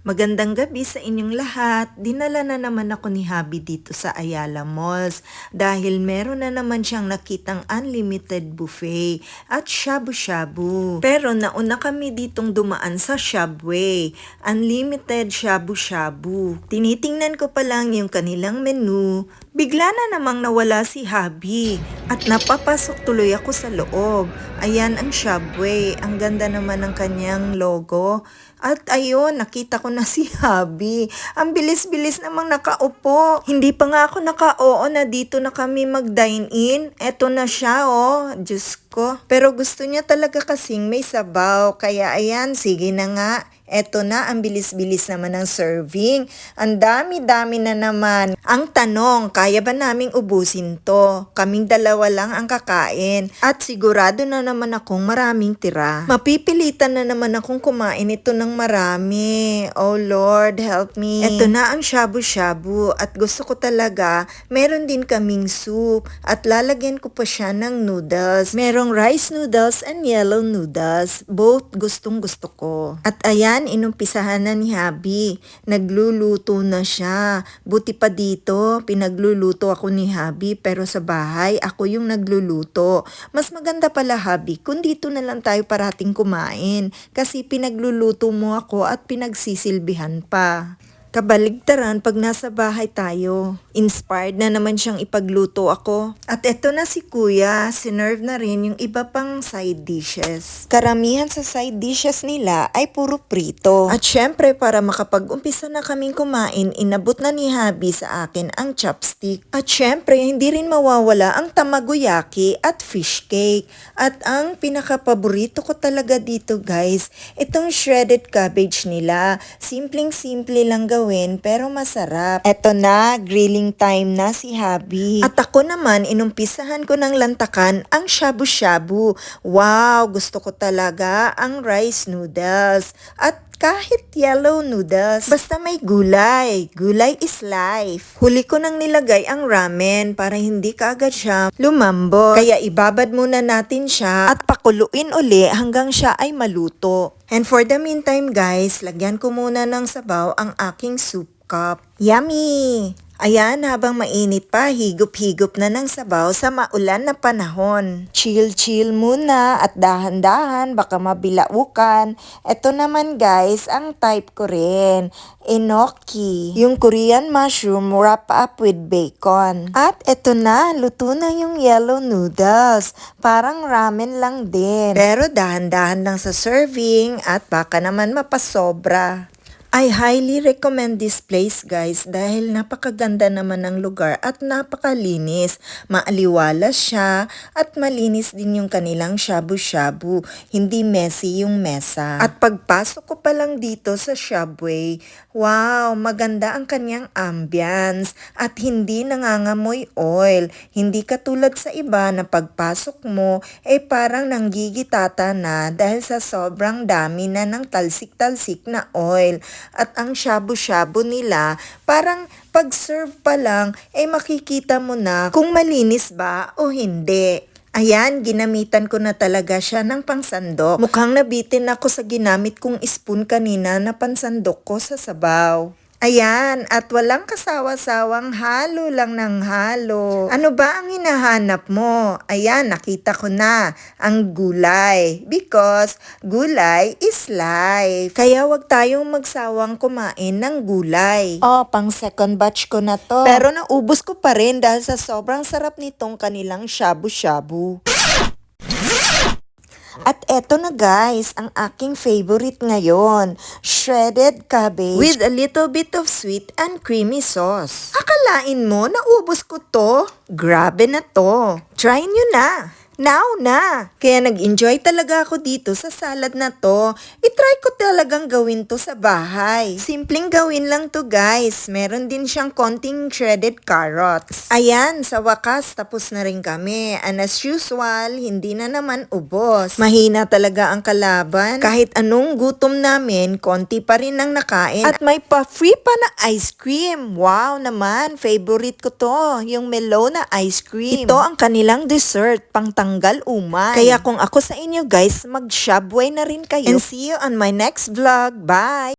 Magandang gabi sa inyong lahat. Dinala na naman ako ni Habi dito sa Ayala Malls dahil meron na naman siyang nakitang unlimited buffet at shabu-shabu. Pero nauna kami ditong dumaan sa Shabway, unlimited shabu-shabu. Tinitingnan ko pa lang yung kanilang menu, bigla na namang nawala si Habi at napapasok tuloy ako sa loob. Ayan ang Shabway, ang ganda naman ng kanyang logo. At ayun, nakita ko na si Habi. Ang bilis-bilis namang nakaupo. Hindi pa nga ako naka-oo na dito na kami mag-dine-in. Eto na siya, oh. Diyos ko. Pero gusto niya talaga kasing may sabaw. Kaya ayan, sige na nga. Eto na, ang bilis-bilis naman ng serving. Ang dami-dami na naman. Ang tanong, kaya ba naming ubusin to? Kaming dalawa lang ang kakain. At sigurado na naman akong maraming tira. Mapipilitan na naman akong kumain ito ng marami. Oh Lord, help me. Eto na ang shabu-shabu. At gusto ko talaga, meron din kaming soup. At lalagyan ko pa siya ng noodles. Merong rice noodles and yellow noodles. Both gustong gusto ko. At ayan, inumpisahan na ni Habi. Nagluluto na siya. Buti pa dito, pinagluluto ako ni Habi pero sa bahay, ako yung nagluluto. Mas maganda pala Habi kung dito na lang tayo parating kumain kasi pinagluluto mo ako at pinagsisilbihan pa. Kabaligtaran pag nasa bahay tayo. Inspired na naman siyang ipagluto ako. At eto na si Kuya, sinerve na rin yung iba pang side dishes. Karamihan sa side dishes nila ay puro prito. At syempre para makapag-umpisa na kaming kumain, inabot na ni Habi sa akin ang chopstick. At syempre hindi rin mawawala ang tamagoyaki at fish cake. At ang pinakapaborito ko talaga dito guys, itong shredded cabbage nila. Simpleng-simple lang gawin pero masarap. Eto na, grilling time na si Habi. At ako naman, inumpisahan ko ng lantakan ang shabu-shabu. Wow, gusto ko talaga ang rice noodles. At kahit yellow noodles, basta may gulay. Gulay is life. Huli ko nang nilagay ang ramen para hindi kaagad siya lumambot. Kaya ibabad muna natin siya at pakuluin uli hanggang siya ay maluto. And for the meantime guys, lagyan ko muna ng sabaw ang aking soup cup. Yummy! Ayan, habang mainit pa, higop-higop na ng sabaw sa maulan na panahon. Chill-chill muna at dahan-dahan, baka mabilaukan. Ito naman guys, ang type ko rin, enoki. Yung Korean mushroom wrap up with bacon. At ito na, luto na yung yellow noodles. Parang ramen lang din. Pero dahan-dahan lang sa serving at baka naman mapasobra. I highly recommend this place guys dahil napakaganda naman ng lugar at napakalinis. Maaliwalas siya at malinis din yung kanilang shabu-shabu. Hindi messy yung mesa. At pagpasok ko pa lang dito sa Shabway, wow, maganda ang kanyang ambience at hindi nangangamoy oil. Hindi katulad sa iba na pagpasok mo parang nanggigitata na dahil sa sobrang dami na ng talsik-talsik na oil. At ang shabu-shabu nila, parang pag-serve pa lang, makikita mo na kung malinis ba o hindi. Ayan, ginamitan ko na talaga siya ng pangsandok. Mukhang nabitin ako sa ginamit kong spoon kanina na pansandok ko sa sabaw. Ayan, at walang kasawa-sawang halo lang ng halo. Ano ba ang hinahanap mo? Ayan, nakita ko na ang gulay. Because gulay is life. Kaya wag tayong magsawang kumain ng gulay. Oh, pang second batch ko na to. Pero naubos ko pa rin dahil sa sobrang sarap nitong kanilang shabu-shabu. At eto na guys, ang aking favorite ngayon, shredded cabbage with a little bit of sweet and creamy sauce. Akalain mo, naubos ko to? Grabe na to. Try nyo na. Now na! Kaya nag-enjoy talaga ako dito sa salad na to. I-try ko talagang gawin to sa bahay. Simpleng gawin lang to guys. Meron din siyang konting shredded carrots. Ayan, sa wakas tapos na rin kami. And as usual, hindi na naman ubos. Mahina talaga ang kalaban. Kahit anong gutom namin, konti pa rin ang nakain. At may pa-free pa na ice cream. Wow naman, favorite ko to. Yung melon na ice cream. Ito ang kanilang dessert, pang tanggal umay. Kaya kung ako sa inyo guys, mag-Shabway na rin kayo. And see you on my next vlog. Bye!